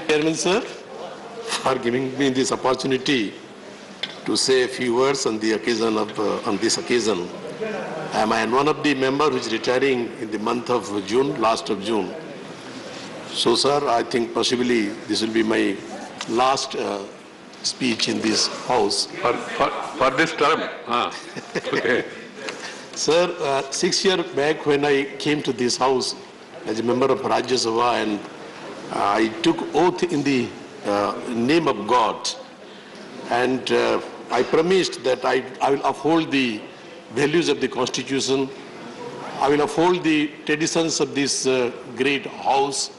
Chairman sir, for giving me this opportunity to say a few words on the occasion of on this occasion. I am one of the members who is retiring in the month of June, last of June. So, sir, I think possibly this will be my last speech in this house. For this term? Okay. Sir, 6 years back when I came to this house as a member of Rajya Sabha, and I took oath in the name of God, and I promised that I will uphold the values of the Constitution, I will uphold the traditions of this great house,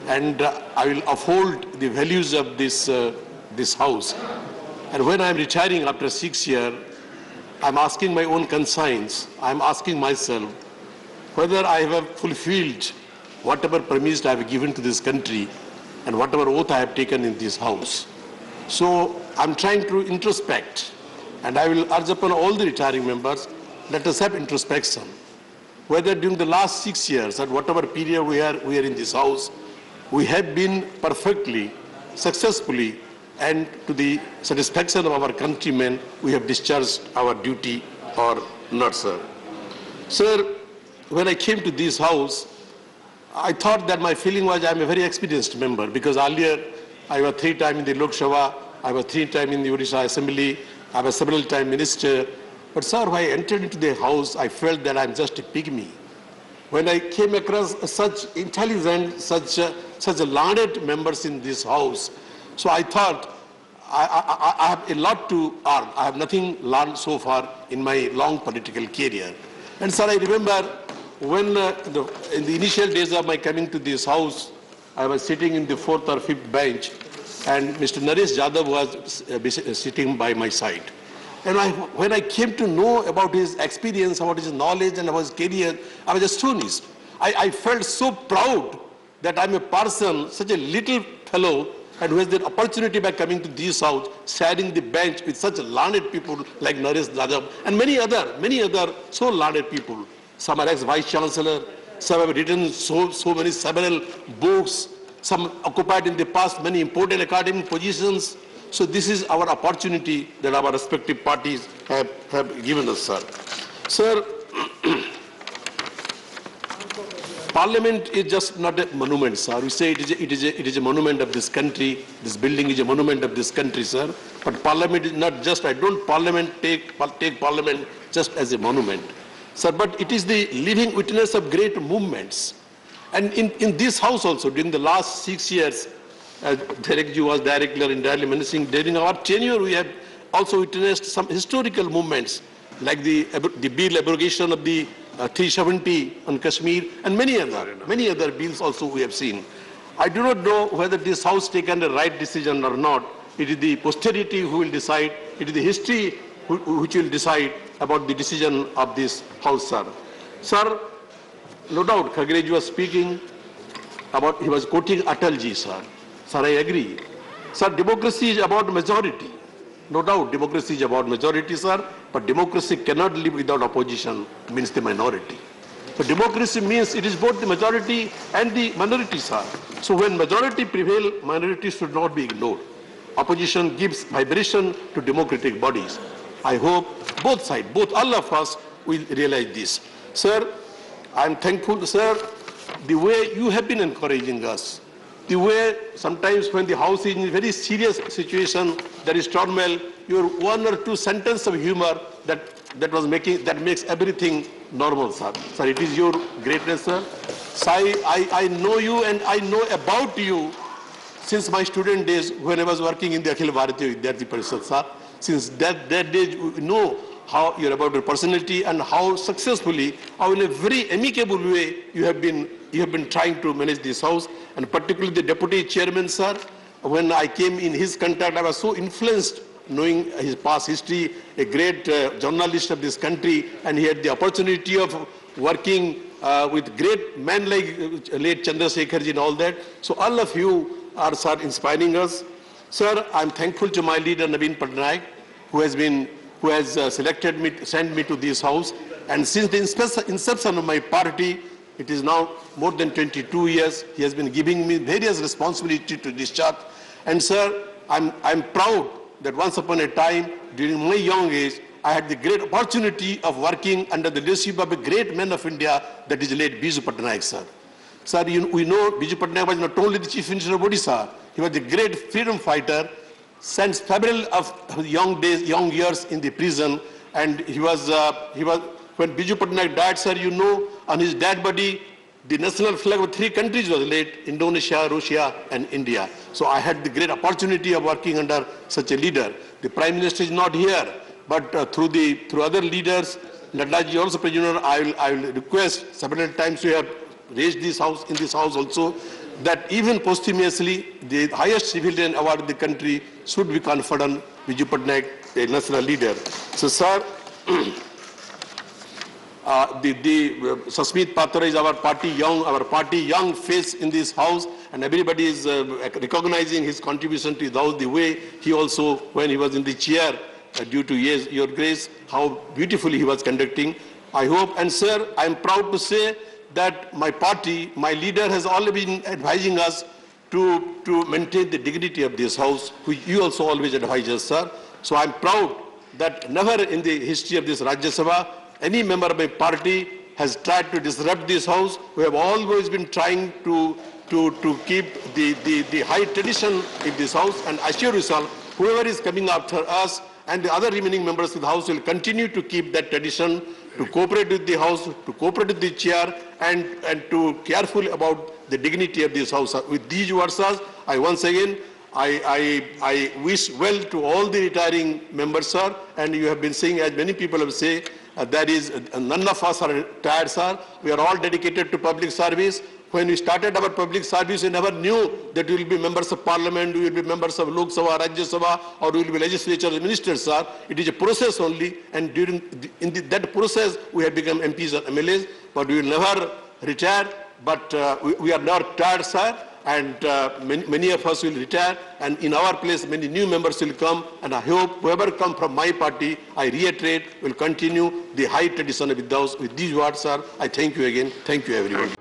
and I will uphold the values of this house. And when I am retiring after 6 years, I am asking my own conscience, I am asking myself whether I have fulfilled whatever promise I have given to this country and whatever oath I have taken in this house. So I am trying to introspect, and I will urge upon all the retiring members, let us have introspection. Whether during the last 6 years, at whatever period we are in this house, we have been perfectly, successfully, and to the satisfaction of our countrymen, we have discharged our duty or not, sir. Sir, when I came to this house, I thought that my feeling was I am a very experienced member, because earlier I was 3 times in the Lok Sabha, I was 3 times in the Odisha Assembly, I was several times minister. But sir, when I entered into the house, I felt that I am just a pygmy. When I came across such intelligent, such learned members in this house, so I thought I have a lot to learn. I have nothing learned so far in my long political career. And sir, I remember when in the initial days of my coming to this house, I was sitting in the 4th or 5th bench, and Mr. Naresh Yadav was sitting by my side. And when I came to know about his experience, about his knowledge and about his career, I was astonished. I felt so proud that I'm a person, such a little fellow, and who has the opportunity by coming to this house, sharing the bench with such learned people like Naresh Yadav and many other so learned people. Some are ex-vice chancellor, some have written several books, some occupied in the past many important academic positions. So this is our opportunity that our respective parties have given us, sir. Sir, Parliament is just not a monument, sir. We say it is a monument of this country. This building is a monument of this country, sir. But Parliament is not just, I don't take Parliament just as a monument, sir, but it is the living witness of great movements. And in this house also, during the last 6 years, Derek Ji was directly entirely menacing. During our tenure, we have also witnessed some historical movements, like the bill abrogation of the 370 on Kashmir, and many other bills also we have seen. I do not know whether this house taken the right decision or not. It is the posterity who will decide. It is the history which will decide about the decision of this house, sir. Sir, no doubt, Kagre Ji was speaking about, he was quoting Atal Ji, sir. Sir, I agree. Sir, democracy is about majority. No doubt, democracy is about majority, sir, but democracy cannot live without opposition, means the minority. So democracy means it is both the majority and the minority, sir. So when majority prevail, minority should not be ignored. Opposition gives vibration to democratic bodies. I hope both sides, all of us will realize this. Sir, I am thankful, sir, the way you have been encouraging us, the way sometimes when the house is in a very serious situation, there is turmoil, your 1 or 2 sentences of humor that makes everything normal, sir. Sir, it is your greatness, sir. I know you and I know about you since my student days when I was working in the Akhil Bharatiya Vidyarthi Parishad, sir. Since that day, you know how you're about your personality and how successfully, how in a very amicable way you have been trying to manage this house, and particularly the deputy chairman, sir. When I came in his contact, I was so influenced knowing his past history, a great journalist of this country, and he had the opportunity of working with great men like late Chandrasekhar ji and all that. So all of you are, sir, inspiring us. Sir, I'm thankful to my leader Naveen Patnaik, who has selected me, sent me to this house. And since the inception of my party, It is now more than 22 years. He has been giving me various responsibilities to discharge. And sir, I'm proud that once upon a time, during my young age, I had the great opportunity of working under the leadership of a great man of India, that is late Biju Patnaik, sir. Sir, we know Biju Patnaik was not only the Chief Minister of Odisha, he was a great freedom fighter, spent several of his young years in the prison, and he was when Biju Patnaik died, sir, you know, on his dead body, the national flag of 3 countries was laid: Indonesia, Russia, and India. So I had the great opportunity of working under such a leader. The Prime Minister is not here, but through other leaders, Naddaji also, President, I will request, several times we have raised this house, in this house also, that even posthumously, the highest civilian award in the country should be conferred on Biju Patnaik, a national leader. So, sir, Sasmit Patra is our party young face in this house, and everybody is recognizing his contribution to the way he also, when he was in the chair, due to your grace, how beautifully he was conducting. I hope, and sir, I am proud to say that my party, my leader has always been advising us to maintain the dignity of this house, which you also always advise us, sir. So I am proud that never in the history of this Rajya Sabha, any member of my party has tried to disrupt this house. We have always been trying to keep the high tradition in this house, and assure yourself, whoever is coming after us and the other remaining members of the house will continue to keep that tradition, to cooperate with the house, to cooperate with the chair, and to careful about the dignity of this house. With these words, I once again I wish well to all the retiring members, sir, and you have been saying, as many people have said, that is, none of us are retired, sir. We are all dedicated to public service. When we started our public service, we never knew that we will be members of parliament, we will be members of Lok Sabha, Rajya Sabha, or we will be legislature ministers, sir. It is a process only, and that process, we have become MPs or MLAs, but we will never retire. But we are not tired, sir, and many of us will retire, and in our place many new members will come, and I hope whoever come from my party, I reiterate, will continue the high tradition of those. With these words, sir, I thank you again. Thank you, everyone.